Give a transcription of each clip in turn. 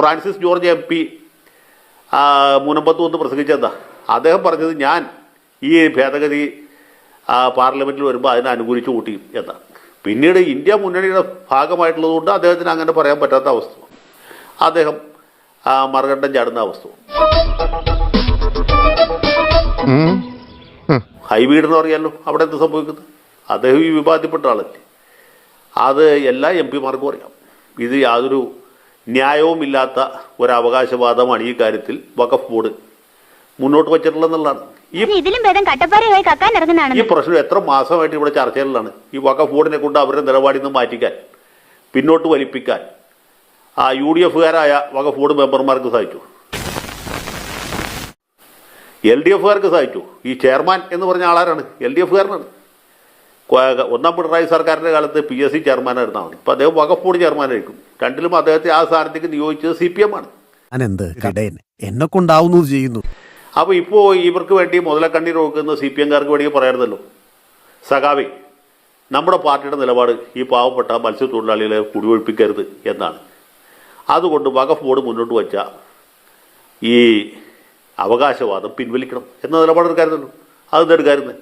Francis George MP മുനമ്പത്ത് വന്ന് പ്രസംഗിച്ചെന്താ അദ്ദേഹം പറഞ്ഞത്, ഞാൻ ഈ ഭേദഗതി പാർലമെൻറ്റിൽ വരുമ്പോൾ അതിനെ അനുകൂലിച്ച് കൂട്ടിയും എന്നാണ്. പിന്നീട് ഇന്ത്യ മുന്നണിയുടെ ഭാഗമായിട്ടുള്ളതുകൊണ്ട് അദ്ദേഹത്തിന് അങ്ങനെ പറയാൻ പറ്റാത്ത അവസ്ഥ, അദ്ദേഹം മറുകണ്ഠം ചാടുന്ന അവസ്ഥ. ഹൈബീഡ് എന്ന് പറയാമല്ലോ, അവിടെ എന്ത് സംഭവിക്കുന്നത്? അദ്ദേഹം ഈ വിവാദപ്പെട്ട ആളല്ലേ, അത് എല്ലാ MP-മാർക്കും അറിയാം. ഇത് യാതൊരു ന്യായവുമില്ലാത്ത ഒരവകാശവാദമാണ് ഈ കാര്യത്തിൽ വഖഫ് ബോർഡ് മുന്നോട്ട് വച്ചിട്ടുള്ളതെന്നുള്ളതാണ്. ഈ പ്രശ്നം എത്ര മാസമായിട്ട് ഇവിടെ ചർച്ചകളിലാണ്. ഈ വഖഫ് ബോർഡിനെ കൊണ്ട് അവരുടെ നിലപാടിൽ നിന്ന് മാറ്റിക്കാൻ, പിന്നോട്ട് വലിപ്പിക്കാൻ UDF-കാരായ വഖഫ് ബോർഡ് മെമ്പർമാർക്ക് സാധിച്ചു, LDF-കാർക്ക് സാധിച്ചു. ഈ ചെയർമാൻ എന്ന് പറഞ്ഞ ആളാരാണ്? LDF-കാരനാണ്. ഒന്നാം പിണറായി സർക്കാരിൻ്റെ കാലത്ത് PSC ചെയർമാനായിരുന്നാണ്. ഇപ്പം അദ്ദേഹം വഖഫ് ബോർഡ് ചെയർമാനായിരിക്കും. രണ്ടിലും അദ്ദേഹത്തെ ആ സ്ഥാനത്തേക്ക് നിയോഗിച്ചത് CPM ആണ്. എന്നെ കൊണ്ടാവുന്നത് ചെയ്യുന്നു. അപ്പോൾ ഇപ്പോൾ ഇവർക്ക് വേണ്ടി മുതലക്കണ്ണീർ നോക്കുന്ന CPM-കാർക്ക് വേണ്ടി പറയാറുണ്ടല്ലോ, സഖാവി നമ്മുടെ പാർട്ടിയുടെ നിലപാട് ഈ പാവപ്പെട്ട മത്സ്യത്തൊഴിലാളികളെ കുടിയൊഴിപ്പിക്കരുത് എന്നാണ്. അതുകൊണ്ട് വഖഫ് ബോർഡ് മുന്നോട്ട് വച്ച ഈ അവകാശവാദം പിൻവലിക്കണം എന്ന നിലപാടെടുക്കാറുണ്ടല്ലോ, അതെന്താ എടുക്കാറുണ്ട്?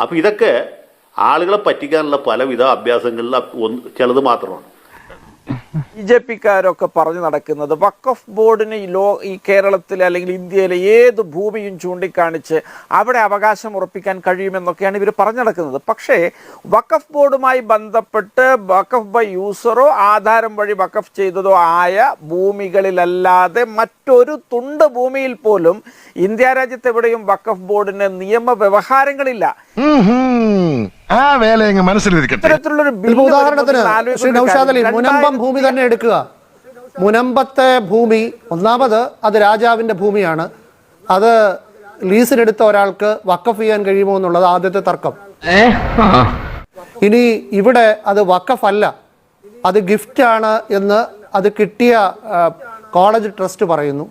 അപ്പോൾ ഇതൊക്കെ ആളുകളെ പറ്റിക്കാനുള്ള പലവിധ അഭ്യാസങ്ങളിൽ ചിലത് മാത്രമാണ്. BJP-കാരൊക്കെ പറഞ്ഞു നടക്കുന്നത് വഖഫ് ബോർഡിന് ഈ കേരളത്തിലെ അല്ലെങ്കിൽ ഇന്ത്യയിലെ ഏത് ഭൂമിയും ചൂണ്ടിക്കാണിച്ച് അവിടെ അവകാശം ഉറപ്പിക്കാൻ കഴിയുമെന്നൊക്കെയാണ് ഇവർ പറഞ്ഞു നടക്കുന്നത്. പക്ഷേ വഖഫ് ബോർഡുമായി ബന്ധപ്പെട്ട് വഖഫ് ബൈ യൂസറോ ആധാരം വഴി വഖഫ് ചെയ്തതോ ആയ ഭൂമികളിലല്ലാതെ മറ്റൊരു തുണ്ട് ഭൂമിയിൽ പോലും ഇന്ത്യ രാജ്യത്ത് എവിടെയും വഖഫ് ബോർഡിന് നിയമവ്യവഹാരങ്ങളില്ല. മുനമ്പം ഭൂമി തന്നെ എടുക്കുക. മുനമ്പത്തെ ഭൂമി ഒന്നാമത് അത് രാജാവിന്റെ ഭൂമിയാണ്. അത് ലീസിനെടുത്ത ഒരാൾക്ക് വഖഫ് ചെയ്യാൻ കഴിയുമോ എന്നുള്ളത് ആദ്യത്തെ തർക്കം. ഇനി ഇവിടെ അത് വഖഫ് അല്ല, അത് ഗിഫ്റ്റാണ് എന്ന് അത് കിട്ടിയ കോളേജ് ട്രസ്റ്റ് പറയുന്നു.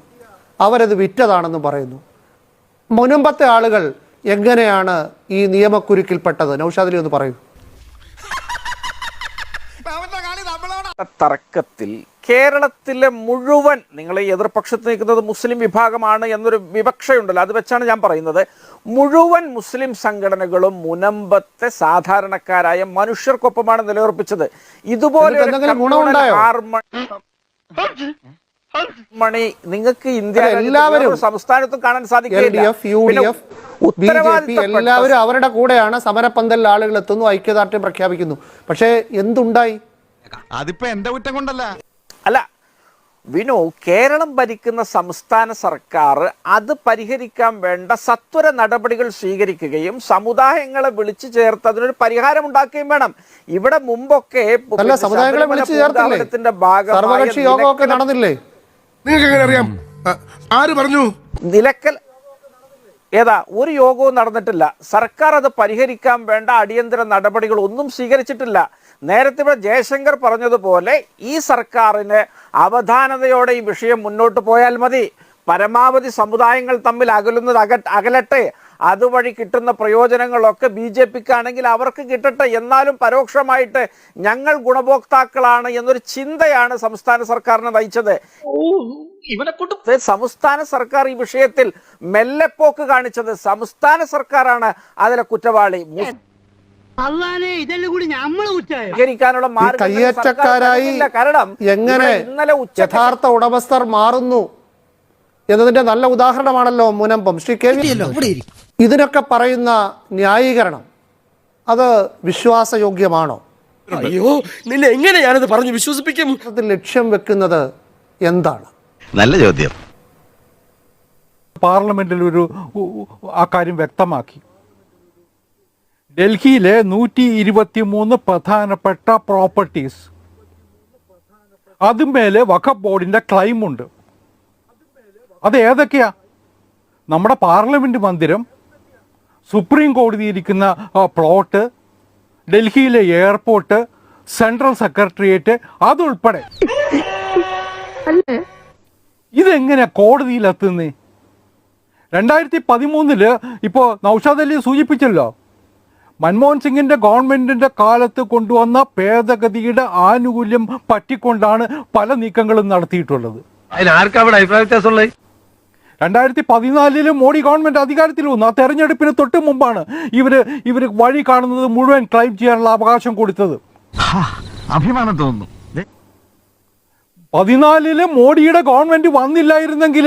അവരത് വിറ്റതാണെന്ന് പറയുന്നു. മുനമ്പത്തെ ആളുകൾ എങ്ങനെയാണ് ഈ നിയമക്കുരുക്കിൽപ്പെട്ടത്? നൗഷാദ് ഒന്ന് പറയൂ. തർക്കത്തിൽ കേരളത്തിലെ മുഴുവൻ, നിങ്ങൾ എതിർപക്ഷത്ത് നിൽക്കുന്നത് മുസ്ലിം വിഭാഗമാണ് എന്നൊരു വിവക്ഷയുണ്ടല്ലോ, അത് വെച്ചാണ് ഞാൻ പറയുന്നത്. മുഴുവൻ മുസ്ലിം സംഘടനകളും മുനമ്പത്തെ സാധാരണക്കാരായ മനുഷ്യർക്കൊപ്പമാണ് നിലയുറപ്പിച്ചത്. ഇതുപോലെ മണി നിങ്ങൾക്ക് ഇന്ത്യ സംസ്ഥാനത്തും കാണാൻ സാധിക്കില്ല. എല്ലാവരും അവരുടെ കൂടെയാണ്. സമരപ്പന്തലിൽ ആളുകൾ എത്തുന്നു, ഐക്യദാർഢ്യം പ്രഖ്യാപിക്കുന്നു. പക്ഷേ എന്തുണ്ടായി? അതിപ്പോ എന്റെ കുറ്റം കൊണ്ടല്ല. അല്ല വിനു, കേരളം ഭരിക്കുന്ന സംസ്ഥാന സർക്കാർ അത് പരിഹരിക്കാൻ വേണ്ട സത്വര നടപടികൾ സ്വീകരിക്കുകയും സമുദായങ്ങളെ വിളിച്ചു ചേർത്ത് അതിനൊരു പരിഹാരം ഉണ്ടാക്കുകയും വേണം. ഇവിടെ മുമ്പൊക്കെ നിലക്കൽ ഏതാ ഒരു യോഗവും നടന്നിട്ടില്ല. സർക്കാർ അത് പരിഹരിക്കാൻ വേണ്ട അടിയന്തര നടപടികൾ ഒന്നും സ്വീകരിച്ചിട്ടില്ല. നേരത്തെ ഇവിടെ ജയശങ്കർ പറഞ്ഞതുപോലെ ഈ സർക്കാരിന് അവധാനതയോടെ ഈ വിഷയം മുന്നോട്ട് പോയാൽ മതി. പരമാവധി സമുദായങ്ങൾ തമ്മിൽ അകലട്ടെ. അതുവഴി കിട്ടുന്ന പ്രയോജനങ്ങളൊക്കെ BJP-ക്കാണെങ്കിൽ അവർക്ക് കിട്ടട്ടെ. എന്നാലും പരോക്ഷമായിട്ട് ഞങ്ങൾ ഗുണഭോക്താക്കളാണ് എന്നൊരു ചിന്തയാണ് സംസ്ഥാന സർക്കാരിനെ നയിച്ചത്. സംസ്ഥാന സർക്കാർ ഈ വിഷയത്തിൽ മെല്ലെപ്പോക്ക് കാണിച്ചത്. സംസ്ഥാന സർക്കാരാണ് അതിലെ കുറ്റവാളി. കയ്യേറ്റക്കാരായി എങ്ങനെ യഥാർത്ഥ ഉടമസ്ഥർ മാറുന്നു എന്നതിന്റെ നല്ല ഉദാഹരണമാണല്ലോ മുനമ്പം. ശ്രീ കെ വി, ഇതിനൊക്കെ പറയുന്ന ന്യായീകരണം അത് വിശ്വാസയോഗ്യമാണോ? അയ്യോ, നിന്നെ എങ്ങനെ ഞാനത് പറഞ്ഞു വിശ്വസിപ്പിക്കും? ലക്ഷ്യം വെക്കുന്നത് എന്താണ്? നല്ല ചോദ്യം. പാർലമെന്റിൽ ആ കാര്യം വ്യക്തമാക്കി. ഡൽഹിയിലെ 123 പ്രധാനപ്പെട്ട പ്രോപ്പർട്ടീസ്, അതുമേലെ വഖഫ് ബോർഡിന്റെ ക്ലെയിം ഉണ്ട്. അത് ഏതൊക്കെയാ? നമ്മുടെ പാർലമെന്റ് മന്ദിരം, സുപ്രീം കോടതി ഇരിക്കുന്ന പ്ലോട്ട്, ഡൽഹിയിലെ എയർപോർട്ട്, സെൻട്രൽ സെക്രട്ടേറിയറ്റ്, അതുൾപ്പെടെ. ഇതെങ്ങനെ കോടതിയിലെത്തുന്നേ? 2013 ഇപ്പോൾ നൗഷാദ് അലി സൂചിപ്പിച്ചല്ലോ, മൻമോഹൻ സിംഗിന്റെ ഗവൺമെന്റിന്റെ കാലത്ത് കൊണ്ടുവന്ന ഭേദഗതിയുടെ ആനുകൂല്യം പറ്റിക്കൊണ്ടാണ് പല നീക്കങ്ങളും നടത്തിയിട്ടുള്ളത്. 2014 മോഡി ഗവൺമെന്റ് അധികാരത്തിൽ വന്നു. ആ തെരഞ്ഞെടുപ്പിന് തൊട്ട് മുമ്പാണ് ഇവർ വഴി കാണുന്നത് മുഴുവൻ ക്ലെയിം ചെയ്യാനുള്ള അവകാശം കൊടുത്തത്. അഭിമാനം തോന്നുന്നു. 14 മോഡിയുടെ ഗവൺമെന്റ് വന്നില്ലായിരുന്നെങ്കിൽ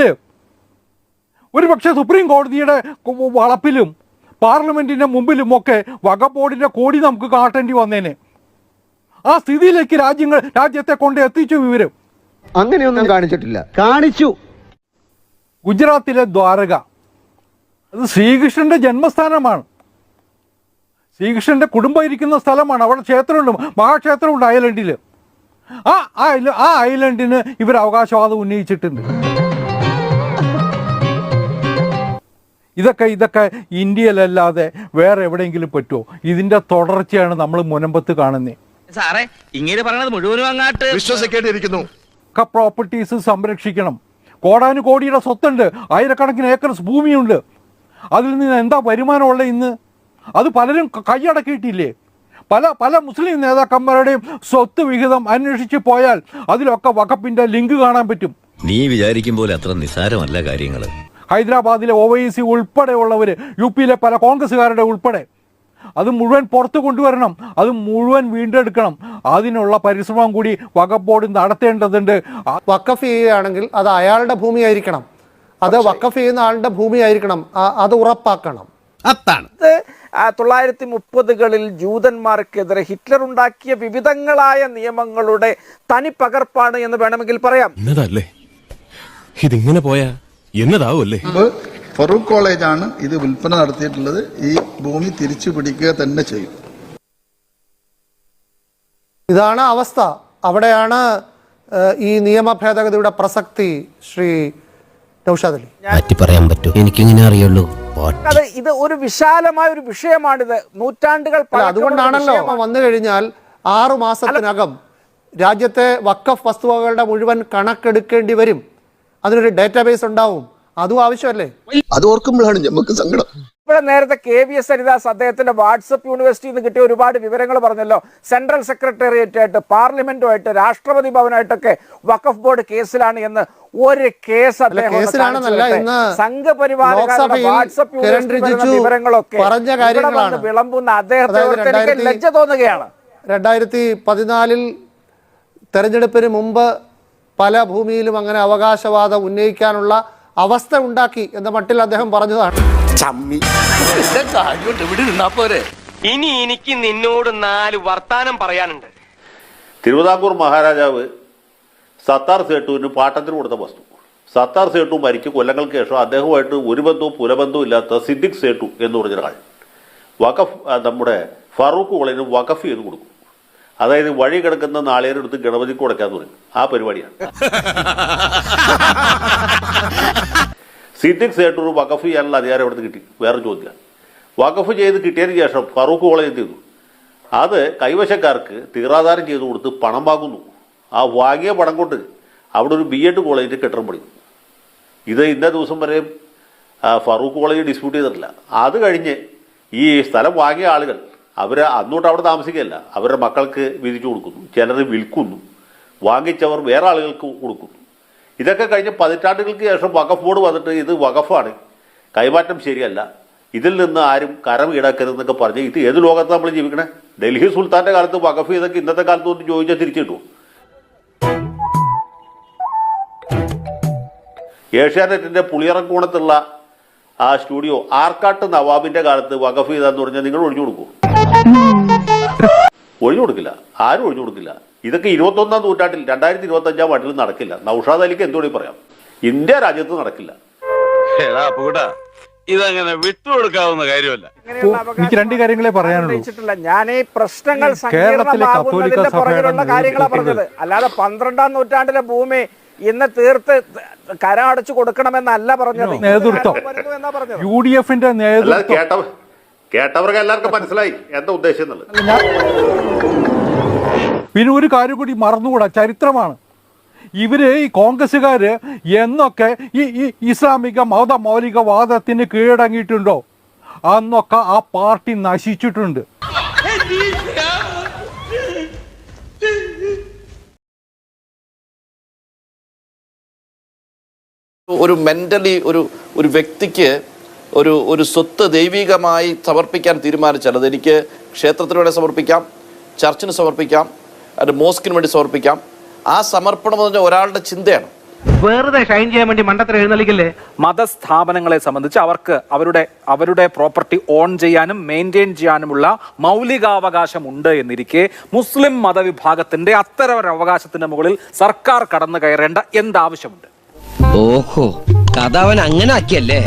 ഒരുപക്ഷെ സുപ്രീം കോടതിയുടെ വളപ്പിലും പാർലമെന്റിന്റെ മുമ്പിലുമൊക്കെ വഖഫ് ബോർഡിന്റെ കോടി നമുക്ക് കാട്ടേണ്ടി വന്നേനെ. ആ സ്ഥിതിയിലേക്ക് രാജ്യത്തെ കൊണ്ട് എത്തിച്ചു വിവരം. അങ്ങനെയൊന്നും കാണിച്ചിട്ടില്ല. കാണിച്ചു. ഗുജറാത്തിലെ ദ്വാരക, അത് ശ്രീകൃഷ്ണന്റെ ജന്മസ്ഥാനമാണ്. ശ്രീകൃഷ്ണന്റെ കുടുംബം ഇരിക്കുന്ന സ്ഥലമാണ്. അവിടെ ക്ഷേത്രമുണ്ട്, മഹാക്ഷേത്രമുണ്ട് ഐലൻഡിൽ. ആ ഐലൻഡിന് ഇവർ അവകാശവാദം ഉന്നയിച്ചിട്ടുണ്ട്. ഇതൊക്കെ ഇന്ത്യയിലല്ലാതെ വേറെ എവിടെയെങ്കിലും പറ്റുമോ? ഇതിന്റെ തുടർച്ചയാണ് നമ്മൾ മുനമ്പത്ത് കാണുന്നത്. സാറേ ഇങ്ങനെ പറയണത് മുഴുവനും അങ്ങാട്ട് വിശ്വസിക്കേണ്ടിയിരിക്കുന്നു. പ്രോപ്പർട്ടീസ് സംരക്ഷിക്കണം. കോടാനുകോടിയുടെ സ്വത്തുണ്ട്, ആയിരക്കണക്കിന് ഏക്കർസ് ഭൂമിയുണ്ട്. അതിൽ നിന്ന് എന്താ വരുമാനമുള്ള ഇന്ന്? അത് പലരും കൈയടക്കിയിട്ടില്ലേ? പല മുസ്ലിം നേതാക്കന്മാരുടെയും സ്വത്ത് വിഹിതം അന്വേഷിച്ച് പോയാൽ അതിലൊക്കെ വഖഫിന്റെ ലിങ്ക് കാണാൻ പറ്റും. നീ വിചാരിക്കും പോലെ അത്ര നിസ്സാരമല്ല കാര്യങ്ങൾ. ഹൈദരാബാദിലെ OIC ഉൾപ്പെടെയുള്ളവർ, UP-ലെ പല കോൺഗ്രസ്സുകാരുടെ ഉൾപ്പെടെ, അത് മുഴുവൻ പുറത്തു കൊണ്ടുവരണം, അത് മുഴുവൻ വീണ്ടെടുക്കണം. അതിനുള്ള പരിശ്രമം കൂടി വഖഫ് ബോർഡ് നടത്തേണ്ടതുണ്ട്. വഖഫ് ചെയ്യുകയാണെങ്കിൽ അത് അയാളുടെ ഭൂമിയായിരിക്കണം, അത് വഖഫ് ചെയ്യുന്ന ആളുടെ ഭൂമിയായിരിക്കണം, അത് ഉറപ്പാക്കണം. അതാണ് 1930-കളിൽ ജൂതന്മാർക്കെതിരെ ഹിറ്റ്ലർ ഉണ്ടാക്കിയ വിവിധങ്ങളായ നിയമങ്ങളുടെ തനിപ്പകർപ്പാണ് എന്ന് വേണമെങ്കിൽ പറയാം. എന്നതല്ലേ ഇതിങ്ങനെ പോയാ എന്നതാവല്ലേ? ഫറൂഖ് കോളേജാണ് ഇത് വിൽപ്പന നടത്തിയിട്ടുള്ളത്. ഈ ഭൂമി തിരിച്ചു പിടിക്കുക തന്നെ ചെയ്യും. ഇതാണ് അവസ്ഥ. അവിടെയാണ് ഈ നിയമ ഭേദഗതിയുടെ പ്രസക്തി. ശ്രീ നൗഷാദ് അലി, മാറ്റി പറയാൻ പറ്റൂ, എനിക്കിങ്ങനെ അറിയുള്ളൂ. ഇത് ഒരു വിശാലമായ ഒരു വിഷയമാണിത്. നൂറ്റാണ്ടുകൾ അതുകൊണ്ടാണല്ലോ വന്നു കഴിഞ്ഞാൽ 6 മാസത്തിനകം രാജ്യത്തെ വഖഫ് വസ്തുവകളുടെ മുഴുവൻ കണക്കെടുക്കേണ്ടി വരും. അതിനൊരു ഡേറ്റാബേസ് ഉണ്ടാവും. അതും ആവശ്യമല്ലേ? അത് ഓർക്കുമ്പോഴാണ് നമുക്ക് സങ്കടം. ഇവിടെ നേരത്തെ KVS ഹരിദാസ് അദ്ദേഹത്തിന്റെ വാട്സപ്പ് യൂണിവേഴ്സിറ്റിയിൽ നിന്ന് കിട്ടിയ ഒരുപാട് വിവരങ്ങൾ പറഞ്ഞല്ലോ. സെൻട്രൽ സെക്രട്ടേറിയറ്റായിട്ട്, പാർലമെന്റുമായിട്ട്, രാഷ്ട്രപതി ഭവനായിട്ടൊക്കെ വഖഫ് ബോർഡ് കേസിലാണ് എന്ന് ഒരു കേസ് സംഘപരിവാറുകാരുടെ വാട്സപ്പ് യൂണിവേഴ്സിറ്റി വിവരങ്ങളൊക്കെ പറഞ്ഞ കാര്യങ്ങളാണ് വിളമ്പുന്ന അദ്ദേഹത്തെ ലജ്ജ തോന്നുകയാണ്. 2014 തെരഞ്ഞെടുപ്പിന് മുമ്പ് പല ഭൂമിയിലും അങ്ങനെ അവകാശവാദം ഉന്നയിക്കാനുള്ള അവസ്ഥ ഉണ്ടാക്കി എന്ന മട്ടിൽ അദ്ദേഹം പറഞ്ഞതാണ്. ഇനി എനിക്ക് നിന്നോട് 4 വർത്താനം പറയാനുണ്ട്. തിരുവിതാംകൂർ മഹാരാജാവ് സത്താർ സേട്ടുവിന് പാട്ടത്തിന് കൊടുത്ത വസ്തു. സത്താർ സേട്ടു മരിച്ച് കൊല്ലങ്ങൾക്ക് ശേഷം അദ്ദേഹവുമായിട്ട് ഒരു ബന്ധവും പുലബന്ധവും ഇല്ലാത്ത സിദ്ദിഖ് സേട്ടു എന്ന് പറഞ്ഞൊരാൾ വഖഫ് നമ്മുടെ ഫറൂഖ് കോളേജിന് വഖഫ് ചെയ്ത് കൊടുക്കും. അതായത് വഴി കിടക്കുന്ന നാളേരെടുത്ത് ഗണപതിക്ക് കൊടുക്കാന്ന് പറയും. ആ പരിപാടിയാണ്. സിദ്ദിഖ് സേട്ടൂർ വഖഫ് ചെയ്യാനുള്ള അധികാരം എവിടെ കിട്ടി? വേറെ ചോദ്യം. വഖഫ് ചെയ്ത് കിട്ടിയതിന് ശേഷം ഫറൂഖ് കോളേജ് എന്ത് ചെയ്തു? അത് കൈവശക്കാർക്ക് തീറാധാരം ചെയ്തു കൊടുത്ത് പണം വാങ്ങുന്നു. ആ വാങ്ങിയ പണം കൊണ്ട് അവിടെ ഒരു BEd കോളേജിൽ കെട്ടിടം പണിയുന്നു. ഇത് ഇന്ന ദിവസം വരെ ഫറൂഖ് കോളേജ് ഡിസ്പ്യൂട്ട് ചെയ്തിട്ടില്ല. അത് കഴിഞ്ഞ് ഈ സ്ഥലം വാങ്ങിയ ആളുകൾ അന്നോട്ട് അവിടെ താമസിക്കുകയല്ല, അവരുടെ മക്കൾക്ക് വിധിച്ചു കൊടുക്കുന്നു, ചിലർ വിൽക്കുന്നു, വാങ്ങിച്ചവർ വേറെ ആളുകൾക്ക് കൊടുക്കുന്നു. ഇതൊക്കെ കഴിഞ്ഞ് 10 ആണ്ടുകൾക്ക് ശേഷം വഖഫ് ബോർഡ് വന്നിട്ട് ഇത് വഖഫാണ്, കൈമാറ്റം ശരിയല്ല, ഇതിൽ നിന്ന് ആരും കരം ഈടാക്കരുതെന്നൊക്കെ പറഞ്ഞ് ഇത് ഏത് ലോകത്താണ് നമ്മൾ ജീവിക്കണേ? ഡൽഹി സുൽത്താൻ്റെ കാലത്ത് വഖഫ് ചെയ്തൊക്കെ ഇന്നത്തെ കാലത്ത് ഒന്ന് ചോദിച്ചാൽ തിരിച്ചു കിട്ടുമോ? ഏഷ്യാനെറ്റിൻ്റെ പുളിയറക്കോണത്തുള്ള ആ സ്റ്റുഡിയോ ആർക്കാട്ട് നവാബിൻ്റെ കാലത്ത് വഖഫ് ചെയ്താന്ന് പറഞ്ഞാൽ നിങ്ങൾ ഒഴിഞ്ഞു കൊടുക്കുമോ? ഒഴിഞ്ഞു കൊടുക്കില്ല. ആരും ഒഴിഞ്ഞു കൊടുക്കില്ല. ഇതൊക്കെ 21-ാം നൂറ്റാണ്ടിൽ 2025-ാം ആണ്ടിൽ നടക്കില്ല. നൗഷാദ് അലിക്ക് എന്തുകൂടി പറയാം, ഇന്ത്യ രാജ്യത്ത് നടക്കില്ല. ഇതങ്ങനെ വിട്ടുകൊടുക്കാവുന്ന കാര്യമല്ല. എനിക്ക് 2 കാര്യങ്ങളെ പറയാനുള്ളൂ. ഞാൻ ഈ പ്രശ്നങ്ങൾ സങ്കീർണമാകുന്നതിന്റെ പുറകിലുള്ള കാര്യങ്ങളാണ് പറഞ്ഞത്. അല്ലാതെ 12-ാം നൂറ്റാണ്ടിലെ ഭൂമി ഇന്ന് തീർത്ത് കരം അടച്ചു കൊടുക്കണമെന്നല്ല പറഞ്ഞത്. നേതൃത്വം UDF-ന്റെ നേതൃത്വം കേട്ടവർക്ക് എല്ലാവർക്കും മനസ്സിലായി എന്താ ഉദ്ദേശം എന്നുള്ളത്. പിന്നെ ഒരു കാര്യം കൂടി മറന്നുകൂടാ, ചരിത്രമാണ്. ഈ കോൺഗ്രസ്സുകാർ എന്നൊക്കെ ഈ ഇസ്ലാമിക മതമൗലികവാദത്തിന് കീഴടങ്ങിയിട്ടുണ്ടോ? അന്നൊക്കെ ആ പാർട്ടി നശിച്ചിട്ടുണ്ട്. ഒരു മെന്റലി ഒരു വ്യക്തിക്ക് ഒരു സ്വത്ത് ദൈവികമായി സമർപ്പിക്കാൻ തീരുമാനിച്ചാൽ അതെനിക്ക് ക്ഷേത്രത്തിലൂടെ സമർപ്പിക്കാം, ചർച്ചിന് സമർപ്പിക്കാം, അത് മോസ്കിന് വേണ്ടി സമർപ്പിക്കാം. ആ സമർപ്പണം എന്ന് പറഞ്ഞാൽ ഒരാളുടെ ചിന്തയാണ്. വെറുതെ ഷൈൻ ചെയ്യാൻ വേണ്ടി മണ്ടത്തരം എഴുന്നള്ളിക്കല്ലേ. മതസ്ഥാപനങ്ങളെ സംബന്ധിച്ച് അവർക്ക് അവരുടെ പ്രോപ്പർട്ടി ഓൺ ചെയ്യാനും മെയിൻറ്റെയിൻ ചെയ്യാനുമുള്ള മൗലികാവകാശം ഉണ്ട് എന്നിരിക്കെ മുസ്ലിം മതവിഭാഗത്തിന്റെ അത്തരം ഒരു അവകാശത്തിന്റെ മുകളിൽ സർക്കാർ കടന്നു കയറേണ്ട എന്താവശ്യമുണ്ട്? ഓഹോ, കഥ അവൻ അങ്ങനെ ആക്കിയല്ലേ.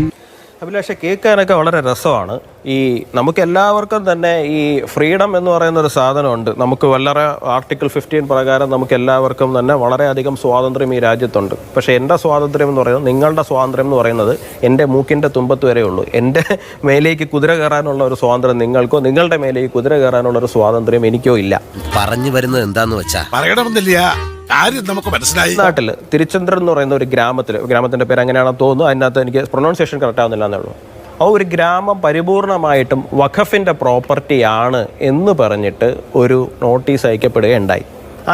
അഭിലാഷെ, കേൾക്കാനൊക്കെ വളരെ രസമാണ്. ഈ നമുക്ക് എല്ലാവർക്കും തന്നെ ഈ ഫ്രീഡം എന്ന് പറയുന്ന ഒരു സാധനമുണ്ട്. നമുക്ക് വളരെ ആർട്ടിക്കിൾ 15 പ്രകാരം നമുക്ക് എല്ലാവർക്കും തന്നെ വളരെയധികം സ്വാതന്ത്ര്യം ഈ രാജ്യത്തുണ്ട്. പക്ഷേ എൻ്റെ സ്വാതന്ത്ര്യം എന്ന് പറയുന്നത്, നിങ്ങളുടെ സ്വാതന്ത്ര്യം എന്ന് പറയുന്നത് എൻ്റെ മൂക്കിൻ്റെ തുമ്പത്ത് വരെ ഉള്ളൂ. എൻ്റെ മേലേക്ക് കുതിര കയറാനുള്ള ഒരു സ്വാതന്ത്ര്യം നിങ്ങൾക്കോ, നിങ്ങളുടെ മേലേക്ക് കുതിര കയറാനുള്ള ഒരു സ്വാതന്ത്ര്യം എനിക്കോ ഇല്ല. പറഞ്ഞു വരുന്നത് എന്താന്ന് വെച്ചാ പറയണമെന്നില്ല, കാര്യം നമുക്ക് മനസ്സിലായി. നാട്ടിൽ തിരുച്ചന്ദ്രൻ എന്ന് പറയുന്ന ഒരു ഗ്രാമത്തിൻ്റെ പേര് അങ്ങനെയാണെന്ന് തോന്നുന്നു, അതിനകത്ത് എനിക്ക് പ്രൊനൗൺസിയേഷൻ കറക്റ്റ് ആവുന്നില്ല എന്നേ ഉള്ളൂ. ആ ഒരു ഗ്രാമം പരിപൂർണമായിട്ടും വഖഫിൻ്റെ പ്രോപ്പർട്ടിയാണ് എന്ന് പറഞ്ഞിട്ട് ഒരു നോട്ടീസ് അയക്കപ്പെടുകയുണ്ടായി.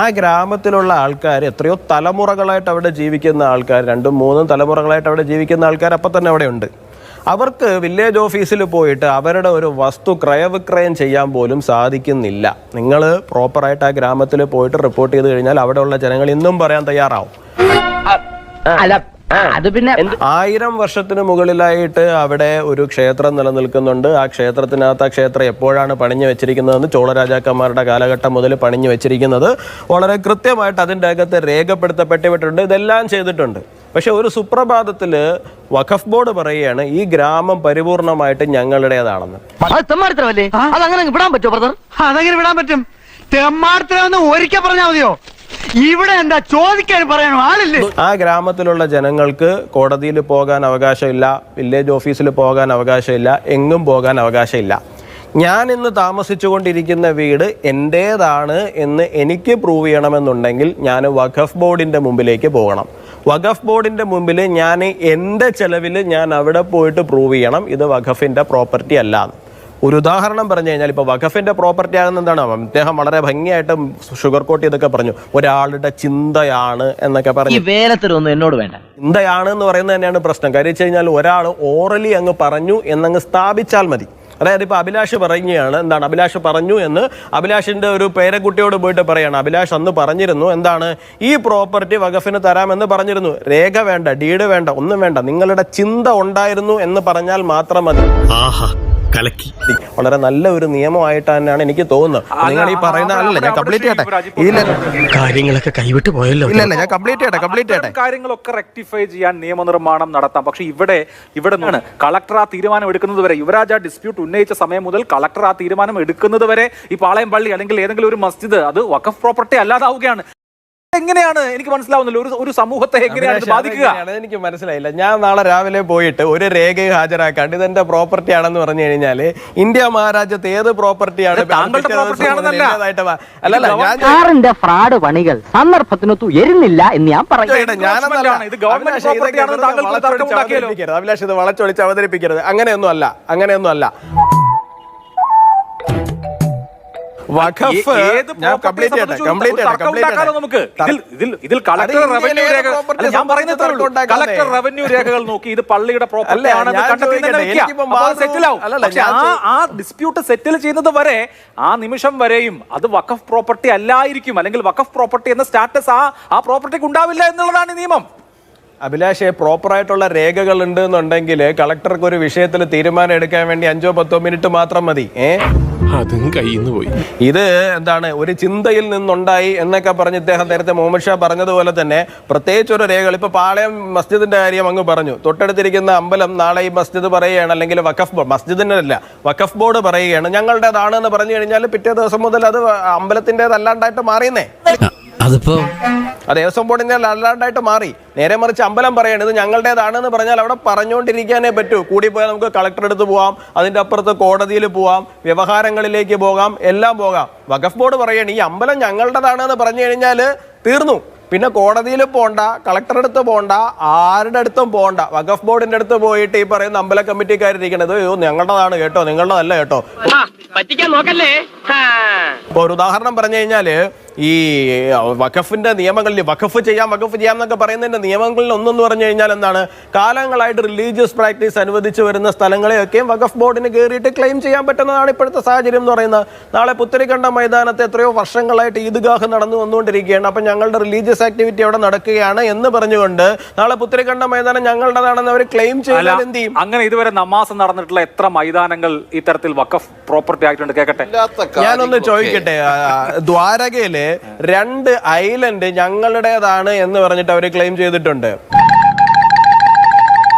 ആ ഗ്രാമത്തിലുള്ള ആൾക്കാർ എത്രയോ തലമുറകളായിട്ട് അവിടെ ജീവിക്കുന്ന ആൾക്കാർ, 2-3 തലമുറകളായിട്ട് അവിടെ ജീവിക്കുന്ന ആൾക്കാർ അപ്പം തന്നെ അവിടെ ഉണ്ട്. അവർക്ക് വില്ലേജ് ഓഫീസിൽ പോയിട്ട് അവരുടെ ഒരു വസ്തു ക്രയവിക്രയം ചെയ്യാൻ പോലും സാധിക്കുന്നില്ല. നിങ്ങൾ പ്രോപ്പറായിട്ട് ആ ഗ്രാമത്തിൽ പോയിട്ട് റിപ്പോർട്ട് ചെയ്ത് കഴിഞ്ഞാൽ അവിടെയുള്ള ജനങ്ങൾ ഇന്നും പറയാൻ തയ്യാറാവും. അത് പിന്നെ 1000 വർഷത്തിന് മുകളിലായിട്ട് അവിടെ ഒരു ക്ഷേത്രം നിലനിൽക്കുന്നുണ്ട്. ആ ക്ഷേത്രത്തിനകത്ത് ആ ക്ഷേത്രം എപ്പോഴാണ് പണിഞ്ഞു വെച്ചിരിക്കുന്നതെന്ന്, ചോളരാജാക്കന്മാരുടെ കാലഘട്ടം മുതൽ പണിഞ്ഞു വെച്ചിരിക്കുന്നത് വളരെ കൃത്യമായിട്ട് അതിൻ്റെ അകത്ത് രേഖപ്പെടുത്തപ്പെട്ടിട്ടുണ്ട്. ഇതെല്ലാം ചെയ്തിട്ടുണ്ട്. പക്ഷെ ഒരു സുപ്രഭാതത്തിൽ വഖഫ് ബോർഡ് പറയുകയാണ് ഈ ഗ്രാമം പരിപൂർണമായിട്ട് ഞങ്ങളുടേതാണെന്ന്. അതങ്ങനെ വിടാൻ പറ്റുമോ ബ്രദർ? അതങ്ങനെ വിടാൻ പറ്റും. തെമ്മാർത്തരന്ന് ഒരിക്കൽ പറഞ്ഞാൽ മതിയോ? ഇവിടെ എന്താ ചോദിക്കാൻ പറയാനോ ആളില്ലേ? ആ ഗ്രാമത്തിലുള്ള ജനങ്ങൾക്ക് കോടതിയിൽ പോകാൻ അവകാശമില്ല, വില്ലേജ് ഓഫീസിൽ പോകാൻ അവകാശമില്ല, എങ്ങും പോകാൻ അവകാശമില്ല. ഞാൻ ഇന്ന് താമസിച്ചുകൊണ്ടിരിക്കുന്ന വീട് എൻ്റേതാണ് എന്ന് എനിക്ക് പ്രൂവ് ചെയ്യണമെന്നുണ്ടെങ്കിൽ ഞാൻ വഖഫ് ബോർഡിൻ്റെ മുമ്പിലേക്ക് പോകണം. വഖഫ് ബോർഡിൻ്റെ മുമ്പിൽ ഞാൻ എൻ്റെ ചെലവിൽ ഞാൻ അവിടെ പോയിട്ട് പ്രൂവ് ചെയ്യണം ഇത് വഖഫിൻ്റെ പ്രോപ്പർട്ടി അല്ല. ഒരു ഉദാഹരണം പറഞ്ഞു കഴിഞ്ഞാൽ, ഇപ്പോൾ വഖഫിൻ്റെ പ്രോപ്പർട്ടി ആകുന്ന എന്താണ്, അദ്ദേഹം വളരെ ഭംഗിയായിട്ട് ഷുഗർ കോട്ട് ചെയ്തൊക്കെ പറഞ്ഞു, ഒരാളുടെ ചിന്തയാണ് എന്നൊക്കെ പറഞ്ഞു. വേലത്തിലൊന്നും എന്നോട് വേണ്ട. ചിന്തയാണ് എന്ന് പറയുന്നത് തന്നെയാണ് പ്രശ്നം. കാര്യം വെച്ച് കഴിഞ്ഞാൽ ഒരാൾ ഓറലി അങ്ങ് പറഞ്ഞു എന്നങ്ങ് സ്ഥാപിച്ചാൽ മതി. അതായത് ഇപ്പോൾ അഭിലാഷ് പറയുകയാണ്, എന്താണ് അഭിലാഷ് പറഞ്ഞു എന്ന് അഭിലാഷിൻ്റെ ഒരു പേരക്കുട്ടിയോട് പോയിട്ട് പറയാണ്, അഭിലാഷ് അന്ന് പറഞ്ഞിരുന്നു എന്താണ്, ഈ പ്രോപ്പർട്ടി വഖഫിന് തരാമെന്ന് പറഞ്ഞിരുന്നു, രേഖ വേണ്ട, ഡീഡ് വേണ്ട, ഒന്നും വേണ്ട, നിങ്ങളുടെ ചിന്ത ഉണ്ടായിരുന്നു എന്ന് പറഞ്ഞാൽ മാത്രം മതി. കലക്കി. വളരെ നല്ല ഒരു നിയമമായിട്ട് തന്നെയാണ് എനിക്ക് തോന്നുന്നത്. നിങ്ങൾ ഈ പറയുന്ന അല്ല, ഞാൻ കംപ്ലീറ്റ് ചെയ്യട്ടെ. കാര്യങ്ങളൊക്കെ കൈവിട്ട് പോയല്ലോ. ഇല്ല, ഞാൻ കംപ്ലീറ്റ് ചെയ്യട്ടെ. കാര്യങ്ങളൊക്കെ റെക്ടിഫൈ ചെയ്യാൻ നിയമനിർമ്മാണം നടത്താം. പക്ഷെ ഇവിടെ കളക്ടർ ആ തീരുമാനം എടുക്കുന്നത് വരെ, യുവരാജ ഡിസ്പ്യൂട്ട് ഉന്നയിച്ച സമയം മുതൽ കളക്ടർ ആ തീരുമാനം എടുക്കുന്നത് വരെ ഈ പാളയം പള്ളി അല്ലെങ്കിൽ ഏതെങ്കിലും ഒരു മസ്ജിദ് അത് വഖഫ് പ്രോപ്പർട്ടി അല്ലാതാവുകയാണ്. എങ്ങനെയാണ് എനിക്ക് മനസ്സിലാവുന്നില്ല, ഒരു സമൂഹത്തെ എങ്ങനെയാണ് ബാധിക്കുക? എനിക്ക് മനസ്സിലായില്ല. ഞാൻ നാളെ രാവിലെ പോയിട്ട് ഒരു രേഖയും ഹാജരാക്കാണ്ട് ഇതെന്റെ പ്രോപ്പർട്ടി ആണെന്ന് പറഞ്ഞു കഴിഞ്ഞാല് ഇന്ത്യ മഹാരാജ്യത്ത് ഏത് പ്രോപ്പർട്ടിയാണ് സാറിന്റെ ഫ്രോഡ് പണികൾ സന്ദർഭത്തിനൊത്തു എരുന്നില്ല എന്ന് ഞാൻ പറഞ്ഞു. അഭിലാഷ് ഇത് വളച്ചൊളിച്ച് അവതരിപ്പിക്കരുത്. അങ്ങനെയൊന്നും അല്ല. വഖഫ് ഞാൻ കംപ്ലീറ്റ് ചെയ്യട്ടെ. കളക്ടർ റവന്യൂ രേഖകൾ നോക്കി ഇത് പള്ളിയുടെ പ്രോപ്പർട്ടി ആണെന്ന് ആ ഡിസ്പ്യൂട്ട് സെറ്റിൽ ചെയ്യുന്നത് വരെ, ആ നിമിഷം വരെയും അത് വഖഫ് പ്രോപ്പർട്ടി അല്ലായിരിക്കും, അല്ലെങ്കിൽ വഖഫ് പ്രോപ്പർട്ടി എന്ന സ്റ്റാറ്റസ് ആ പ്രോപ്പർട്ടിക്ക് ഉണ്ടാവില്ല എന്നുള്ളതാണ് നിയമം. അഭിലാഷെ, പ്രോപ്പറായിട്ടുള്ള രേഖകൾ ഉണ്ട് എന്നുണ്ടെങ്കിൽ കളക്ടർക്ക് ഒരു വിഷയത്തിൽ തീരുമാനം എടുക്കാൻ വേണ്ടി 5-10 മിനിറ്റ് മാത്രം മതി. അതും കയ്യിന്ന് പോയി. ഇത് എന്താണ്, ഒരു ചിന്തയിൽ നിന്നുണ്ടായി എന്നൊക്കെ പറഞ്ഞ് ഇദ്ദേഹം നേരത്തെ മുഹമ്മദ് ഷാ പറഞ്ഞതുപോലെ തന്നെ പ്രത്യേകിച്ച് ഒരു രേഖകൾ, ഇപ്പൊ പാളയം മസ്ജിദിന്റെ കാര്യം അങ്ങ് പറഞ്ഞു, തൊട്ടടുത്തിരിക്കുന്ന അമ്പലം നാളെ ഈ മസ്ജിദ് പറയുകയാണ്, അല്ലെങ്കിൽ വഖഫ് ബോർഡ്, മസ്ജിദിന്റെ അല്ല വഖഫ് ബോർഡ് പറയുകയാണ് ഞങ്ങളുടേതാണ് എന്ന് പറഞ്ഞു കഴിഞ്ഞാൽ പിറ്റേ ദിവസം മുതൽ അത് അമ്പലത്തിൻ്റെതല്ലാണ്ടായിട്ട് മാറിയെന്നേ. അതിപ്പോ ദേവസ്വം ബോർഡിന്റെ അല്ലാണ്ടായിട്ട് മാറി. നേരെ മറിച്ച് അമ്പലം പറയാണ് ഇത് ഞങ്ങളുടേതാണെന്ന് പറഞ്ഞാൽ അവിടെ പറഞ്ഞുകൊണ്ടിരിക്കാനേ പറ്റൂ. കൂടിപ്പോയാൽ നമുക്ക് കളക്ടർ അടുത്ത് പോവാം, അതിന്റെ അപ്പുറത്ത് കോടതിയിൽ പോവാം, വ്യവഹാരങ്ങളിലേക്ക് പോകാം, എല്ലാം പോകാം. വഖഫ് ബോർഡ് പറയാണ് ഈ അമ്പലം ഞങ്ങളുടേതാണെന്ന് പറഞ്ഞു കഴിഞ്ഞാൽ തീർന്നു. പിന്നെ കോടതിയിൽ പോണ്ട, കളക്ടറുടെ അടുത്ത് പോണ്ട, ആരുടെ അടുത്തും പോണ്ട, വഖഫ് ബോർഡിന്റെ അടുത്ത് പോയിട്ട് ഈ പറയുന്ന അമ്പല കമ്മിറ്റിക്കാരിരിക്കണത് ഞങ്ങളുടേതാണ് കേട്ടോ, നിങ്ങളുടേതല്ല കേട്ടോ. പറ്റിക്കാൻ നോക്കല്ലേ. ഇപ്പൊ ഒരു ഉദാഹരണം പറഞ്ഞു കഴിഞ്ഞാല് ഈ വഖഫിന്റെ നിയമങ്ങളിൽ വഖഫ് ചെയ്യാം എന്നൊക്കെ പറയുന്നതിന്റെ നിയമങ്ങളിൽ ഒന്നെന്ന് പറഞ്ഞു കഴിഞ്ഞാൽ എന്താണ്, കാലങ്ങളായിട്ട് റിലീജിയസ് പ്രാക്ടീസ് അനുവദിച്ചു വരുന്ന സ്ഥലങ്ങളെയൊക്കെയും വഖഫ് ബോർഡിന് കയറിയിട്ട് ക്ലെയിം ചെയ്യാൻ പറ്റുന്നതാണ് ഇപ്പോഴത്തെ സാഹചര്യം എന്ന് പറയുന്നത്. നാളെ പുത്തരിക്കണ്ട മൈതാനത്ത് എത്രയോ വർഷങ്ങളായിട്ട് ഈദ്ഗാഹ് നടന്നു വന്നുകൊണ്ടിരിക്കുകയാണ്. അപ്പൊ ഞങ്ങളുടെ റിലീജിയസ് ആക്ടിവിറ്റി അവിടെ നടക്കുകയാണ് എന്ന് പറഞ്ഞുകൊണ്ട് നാളെ പുത്തരിക്കണ്ട മൈതാനം ഞങ്ങളുടേതാണെന്ന് അവർ ക്ലെയിം ചെയ്താൽ എന്ത് ചെയ്യും? അങ്ങനെ ഇതുവരെ നമാസ് നടന്നിട്ടുള്ള എത്ര മൈതാനങ്ങൾ ഇത്തരത്തിൽ വഖഫ് പ്രോപ്പർട്ടി ആക്ട് ഉണ്ട്? കേൾക്കട്ടെ, ഞാനൊന്ന് ചോദിക്കട്ടെ. ദ്വാരകയില് 2 ഐലൻഡ് ഞങ്ങളുടേതാണ് എന്ന് പറഞ്ഞിട്ട് അവർ ക്ലെയിം ചെയ്തിട്ടുണ്ട്.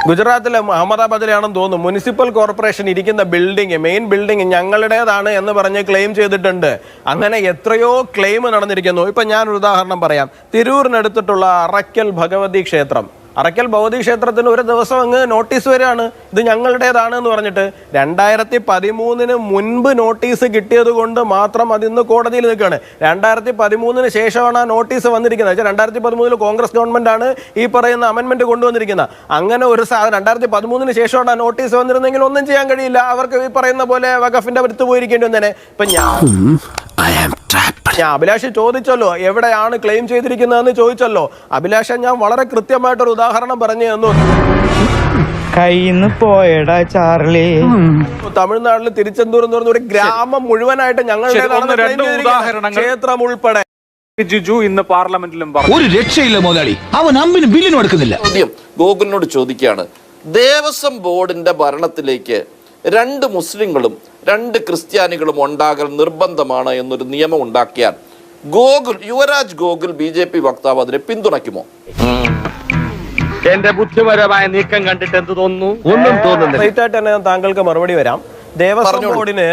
ഗുജറാത്തിലെ അഹമ്മദാബാദിലാണെന്ന് തോന്നുന്നു മുനിസിപ്പൽ കോർപ്പറേഷൻ ഇരിക്കുന്ന ബിൽഡിംഗ്, മെയിൻ ബിൽഡിംഗ് ഞങ്ങളുടേതാണ് എന്ന് പറഞ്ഞ് ക്ലെയിം ചെയ്തിട്ടുണ്ട്. അങ്ങനെ എത്രയോ ക്ലെയിം നടന്നിരിക്കുന്നു. ഇപ്പൊ ഞാനൊരു ഉദാഹരണം പറയാം. തിരൂരിനടുത്തിട്ടുള്ള അറക്കൽ ഭഗവതി ക്ഷേത്രം, അറക്കൽ ഭഗവതി ക്ഷേത്രത്തിന് ഒരു ദിവസം അങ്ങ് നോട്ടീസ് വരികയാണ്, ഇത് ഞങ്ങളുടേതാണ് എന്ന് പറഞ്ഞിട്ട്. 2013 മുൻപ് നോട്ടീസ് കിട്ടിയത് കൊണ്ട് മാത്രം അതിന്ന് കോടതിയിൽ നിൽക്കുകയാണ്. 2013 ശേഷമാണ് ആ നോട്ടീസ് വന്നിരിക്കുന്നത്. 2013 കോൺഗ്രസ് ഗവൺമെന്റ് ആണ് ഈ പറയുന്ന അമെന്റ്മെന്റ് കൊണ്ടുവന്നിരിക്കുന്നത്. അങ്ങനെ ഒരു 2013 ശേഷമാണ് ആ നോട്ടീസ് വന്നിരുന്നെങ്കിൽ ഒന്നും ചെയ്യാൻ കഴിയില്ല. അവർക്ക് ഈ പറയുന്ന പോലെ വഖഫിന്റെ അടുത്ത് പോയിരിക്കേണ്ടി വന്നേനെ. ഇപ്പൊ ഞാൻ അഭിലാഷ് ചോദിച്ചല്ലോ എവിടെയാണ് ക്ലെയിം ചെയ്തിരിക്കുന്നതെന്ന് ചോദിച്ചല്ലോ. അഭിലാഷ് ഞാൻ വളരെ കൃത്യമായിട്ടൊരു ഉദാഹരണം പറഞ്ഞു തന്നു. കയ്യിന്ന് പോയടാ ചാർലി. തമിഴ്നാട്ടിൽ തിരുച്ചെന്തൂർ എന്ന് പറഞ്ഞ ഒരു ഗ്രാമം മുഴുവനായിട്ട് ഞങ്ങളുടെ ക്ഷേത്രം ഉൾപ്പെടെ. ജിജു ഇന്ന് പാർലമെന്റിലും പറഞ്ഞു ഒരു രക്ഷയില്ല മുതലാളി, അവൻ അമ്പിന് ബില്ലിനും എടുക്കുന്നില്ല. ഗോകുലിനോട് ചോദിക്കുകയാണ്, ദേവസ്വം ബോർഡിന്റെ ഭരണത്തിലേക്ക് 2 മുസ്ലിങ്ങളും 2 ക്രിസ്ത്യാനികളും ഉണ്ടാകൽ നിർബന്ധമാണ് എന്നൊരു നിയമം ഉണ്ടാക്കിയാൽ യുവരാജ് ഗോകുൽ BJP വക്താവ് അതിനെ പിന്തുണയ്ക്കുമോ? എന്റെ ബുദ്ധിപരമായ നീക്കം കണ്ടിട്ട് എന്ത് തോന്നുന്നു? ഒന്നും തോന്നുന്നില്ല. താങ്കൾക്ക് മറുപടി വരാം. ദേവസ്വം ബോർഡിന്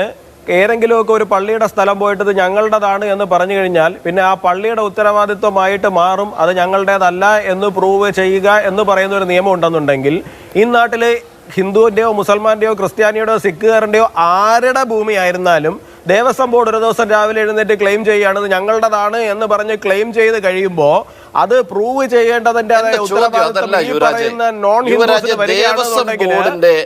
ഏതെങ്കിലുമൊക്കെ ഒരു പള്ളിയുടെ സ്ഥലം പോയിട്ട് ഞങ്ങളുടേതാണ് എന്ന് പറഞ്ഞു കഴിഞ്ഞാൽ പിന്നെ ആ പള്ളിയുടെ ഉത്തരവാദിത്വമായിട്ട് മാറും, അത് ഞങ്ങളുടേതല്ല എന്ന് പ്രൂവ് ചെയ്യുക എന്ന് പറയുന്ന ഒരു നിയമം ഉണ്ടെന്നുണ്ടെങ്കിൽ ഈ നാട്ടില് ഹിന്ദുവിന്റെയോ മുസൽമാന്റെയോ ക്രിസ്ത്യാനിയുടെയോ സിഖുകാരന്റെയോ ആരുടെ ഭൂമി ആയിരുന്നാലും ദേവസ്വം ബോർഡ് ഒരു ദിവസം രാവിലെ എഴുന്നേറ്റ് ക്ലെയിം ചെയ്യുകയാണ് ഞങ്ങളുടേതാണ് എന്ന് പറഞ്ഞ് ക്ലെയിം ചെയ്ത് കഴിയുമ്പോൾ അത് പ്രൂവ് ചെയ്യേണ്ടതിന്റെ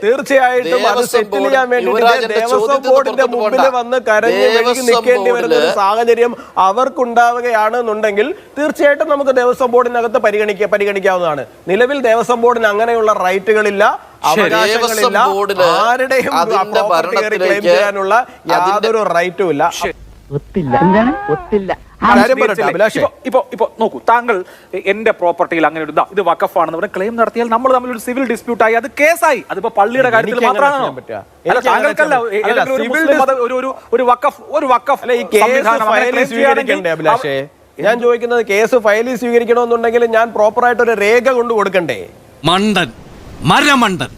തീർച്ചയായിട്ടും അത് സെറ്റിൽ ചെയ്യാൻ വേണ്ടി ദേവസ്വം ബോർഡിന്റെ മുമ്പിൽ വന്ന് കരഞ്ഞ് മെഴുകി നിൽക്കേണ്ടി വരുന്ന ഒരു സാഹചര്യം അവർക്കുണ്ടാവുകയാണെന്നുണ്ടെങ്കിൽ തീർച്ചയായിട്ടും നമുക്ക് ദേവസ്വം ബോർഡിനകത്ത് പരിഗണിക്കാവുന്നതാണ്. നിലവിൽ ദേവസ്വം ബോർഡിന് അങ്ങനെയുള്ള റൈറ്റുകളില്ല, അവകാശങ്ങളില്ല, ആരുടെയും ക്ലെയിം ചെയ്യാനുള്ള യാതൊരു റൈറ്റും ഇല്ല. ഇപ്പൊ നോക്കൂ, താങ്കൾ എന്റെ പ്രോപ്പർട്ടിയിൽ അങ്ങനെ ഒരു ഇത് വഖഫാണെന്ന് പറഞ്ഞ ക്ലെയിം നടത്തിയാൽ നമ്മൾ തമ്മിൽ ഒരു സിവിൽ ഡിസ്പ്യൂട്ട് ആയി, അത് കേസായി. അതിപ്പോ പള്ളിയുടെ കാര്യത്തിൽ മാത്രമാണോ? താങ്കൾക്കല്ല ഒരു വഖഫ് അഭിലാഷേ, ഞാൻ ചോദിക്കുന്നത് കേസ് ഫയലിൽ സ്വീകരിക്കണമെന്നുണ്ടെങ്കിൽ ഞാൻ പ്രോപ്പറായിട്ട് ഒരു രേഖ കൊണ്ട് കൊടുക്കണ്ടേ? മണ്ടൻ, മരമണ്ടൻ.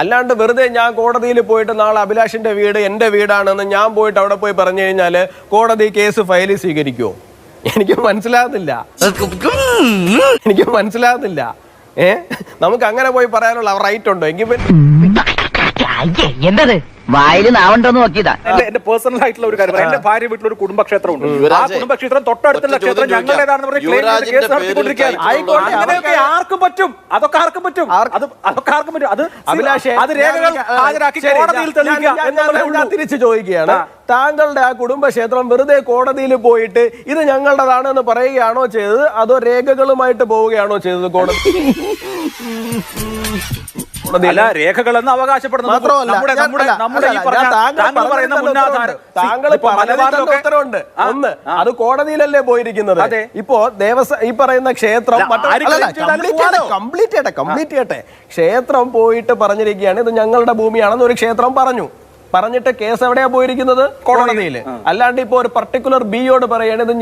അല്ലാണ്ട് വെറുതെ ഞാൻ കോടതിയിൽ പോയിട്ട് നാളെ അഭിലാഷിന്റെ വീട് എന്റെ വീടാണെന്ന് ഞാൻ പോയിട്ട് അവിടെ പോയി പറഞ്ഞു കഴിഞ്ഞാൽ കോടതി കേസ് ഫയലിൽ സ്വീകരിക്കുമോ? എനിക്ക് മനസ്സിലാകുന്നില്ല. നമുക്ക് അങ്ങനെ പോയി പറയാനുള്ള റൈറ്റ് ഉണ്ടോ? എങ്കിൽ എന്തത് വായിൽ നാവണ്ടോന്ന് നോക്കിയതാ. എന്റെ പേഴ്സണൽ ആയിട്ടുള്ള ഒരു കാര്യം, എന്റെ ഭാര്യ വീട്ടിൽ ഒരു കുടുംബക്ഷേത്രം ഉണ്ട്. ആ കുടുംബക്ഷേത്രം തൊട്ടടുത്തുള്ള ക്ഷേത്രം ഞങ്ങളുടേതാണെന്ന് പറഞ്ഞ് കേസ് നടത്തിക്കൊണ്ടിരിക്കുകയാണ്. അങ്ങനെയൊക്കെ ആർക്കും പറ്റും, അതൊക്കെ ആർക്കും പറ്റും. അത് അഭിലാഷേ, അത് രേഖകൾ ഹാജരാക്കി കോടതിയിൽ തെളിയിക്കുക. തിരിച്ചു ചോദിക്കുകയാണ്, താങ്കളുടെ ആ കുടുംബക്ഷേത്രം വെറുതെ കോടതിയിൽ പോയിട്ട് ഇത് ഞങ്ങളുടേതാണെന്ന് പറയുകയാണോ ചെയ്തത്, അതോ രേഖകളുമായിട്ട് പോവുകയാണോ ചെയ്തത്? കോടതി രേഖകളെന്ന് അവകാശപ്പെടുന്നത് ഉത്തരവുണ്ട്. ഒന്ന്, അത് കോടതിയിലല്ലേ പോയിരിക്കുന്നത്. ഇപ്പോ ഈ പറയുന്ന ക്ഷേത്രം കംപ്ലീറ്റ് ചെയ്യട്ടെ. ക്ഷേത്രം പോയിട്ട് പറഞ്ഞിരിക്കുകയാണ് ഇത് ഞങ്ങളുടെ ഭൂമിയാണെന്ന് ഒരു ക്ഷേത്രം പറഞ്ഞിട്ട് കേസ് എവിടെയാ പോയിരിക്കുന്നത്? കോടതിയിൽ. അല്ലാണ്ട് ഇപ്പൊ ഒരു പർട്ടിക്കുലർ ബിയോട് പറയാണ് ഇത്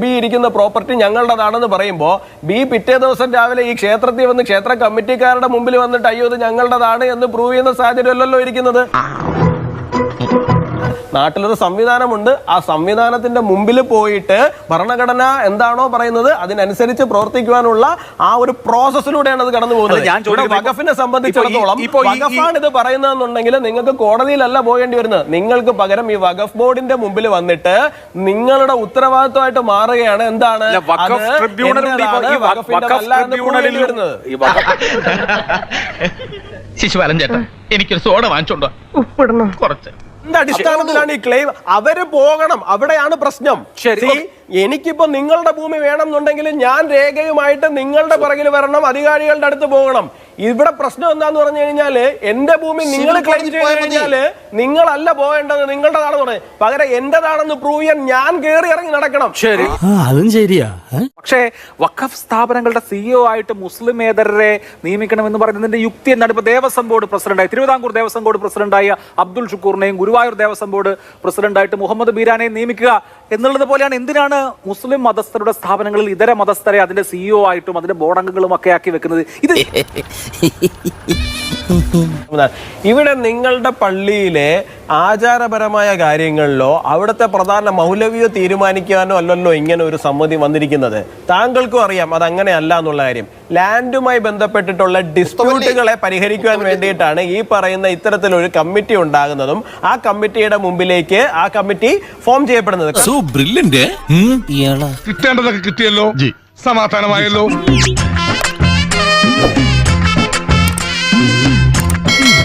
ബി ഇരിക്കുന്ന പ്രോപ്പർട്ടി ഞങ്ങളുടേതാണെന്ന് പറയുമ്പോ ബി പിറ്റേ ദിവസം രാവിലെ ഈ ക്ഷേത്രത്തിൽ വന്ന് ക്ഷേത്ര കമ്മിറ്റിക്കാരുടെ മുമ്പിൽ വന്നിട്ട് അയ്യോ ഇത് ഞങ്ങളുടേതാണ് എന്ന് പ്രൂവ് ചെയ്യുന്ന സാഹചര്യം അല്ലല്ലോ ഇരിക്കുന്നത്. നാട്ടിലൊരു സംവിധാനമുണ്ട്. ആ സംവിധാനത്തിന്റെ മുമ്പിൽ പോയിട്ട് ഭരണഘടന എന്താണോ പറയുന്നത് അതിനനുസരിച്ച് പ്രവർത്തിക്കുവാനുള്ള ആ ഒരു പ്രോസസ്സിലൂടെയാണ് അത് കടന്നു പോകുന്നത്. ഞാൻ വഖഫിനെ സംബന്ധിച്ചിടത്തോളം വഖഫാണ് ഇത് പറയുന്നതെന്നുണ്ടെങ്കിൽ നിങ്ങൾക്ക് കോടതിയിലല്ല പോകേണ്ടി വരുന്നത്. നിങ്ങൾക്ക് പകരം ഈ വഖഫ് ബോർഡിന്റെ മുമ്പിൽ വന്നിട്ട് നിങ്ങളുടെ ഉത്തരവാദിത്വമായിട്ട് മാറുകയാണ്. എന്താണ് ശിശുപാലൻ ചേട്ടാ എനിക്കൊരു സോഡ വാങ്ങിച്ചോണ്ടോ ഉപ്പിടണം കുറച്ച്. എന്ത് അടിസ്ഥാനത്തിലാണ് ഈ ക്ലെയിം? അവര് പോകണം, അവിടെയാണ് പ്രശ്നം. ശരി. എനിക്കിപ്പോ നിങ്ങളുടെ ഭൂമി വേണം എന്നുണ്ടെങ്കിൽ ഞാൻ രേഖയുമായിട്ട് നിങ്ങളുടെ പുറകിൽ വരണം, അധികാരികളുടെ അടുത്ത് പോകണം. ഇവിടെ പ്രശ്നം എന്താന്ന് പറഞ്ഞു കഴിഞ്ഞാല് എന്റെ ഭൂമി നിങ്ങൾ ക്ലെയിം ചെയ്ത് കഴിഞ്ഞാല് നിങ്ങളല്ല പോകേണ്ടത്, നിങ്ങളുടെതാണെന്ന് പറഞ്ഞു. പകരം എന്റേതാണെന്ന് പ്രൂവ് ചെയ്യാൻ ഞാൻ കയറി ഇറങ്ങി നടക്കണം. ശരി, അതും ശരിയാ. പക്ഷേ വഖഫ് സ്ഥാപനങ്ങളുടെ CEO ആയിട്ട് മുസ്ലിമേതരരെ നിയമിക്കണമെന്ന് പറയുന്നതിന്റെ യുക്തി എന്താണ്? ഇപ്പൊ ദേവസ്വം ബോർഡ് പ്രസിഡന്റായി, തിരുവിതാംകൂർ ദേവസ്വം ബോർഡ് പ്രസിഡന്റായ അബ്ദുൾ ഷുക്കൂറിനെയും ഗുരുവായൂർ ദേവസ്വം ബോർഡ് പ്രസിഡന്റായിട്ട് മുഹമ്മദ് ബീരാനെയും നിയമിക്കുക എന്നുള്ളത് പോലെയാണ്. എന്തിനാണ് മുസ്ലിം മതസ്ഥരുടെ സ്ഥാപനങ്ങളിൽ ഇതര മതസ്ഥരെ അതിന്റെ CEO ആയിട്ടും അതിന്റെ ബോർഡ് അംഗങ്ങളും ഒക്കെ ആക്കി വെക്കുന്നത്? ഇത് ഇവിടെ നിങ്ങളുടെ പള്ളിയിലെ ആചാരപരമായ കാര്യങ്ങളിലോ അവിടുത്തെ പ്രധാന മൗലവിയോ തീരുമാനിക്കാനോ അല്ലല്ലോ ഇങ്ങനെ ഒരു സമ്മതി വന്നിരിക്കുന്നത്. താങ്കൾക്കും അറിയാം അത് അങ്ങനെയല്ല എന്നുള്ള കാര്യം. ലാൻഡുമായി ബന്ധപ്പെട്ടിട്ടുള്ള ഡിസ്പ്യൂട്ടുകളെ പരിഹരിക്കുവാൻ വേണ്ടിയിട്ടാണ് ഈ പറയുന്ന ഇത്തരത്തിലൊരു കമ്മിറ്റി ഉണ്ടാകുന്നതും ആ കമ്മിറ്റിയുടെ മുമ്പിലേക്ക് ആ കമ്മിറ്റി ഫോം ചെയ്യപ്പെടുന്നത്. കിട്ടേണ്ടതൊക്കെ കിട്ടിയല്ലോ, സമാധാനമായല്ലോ.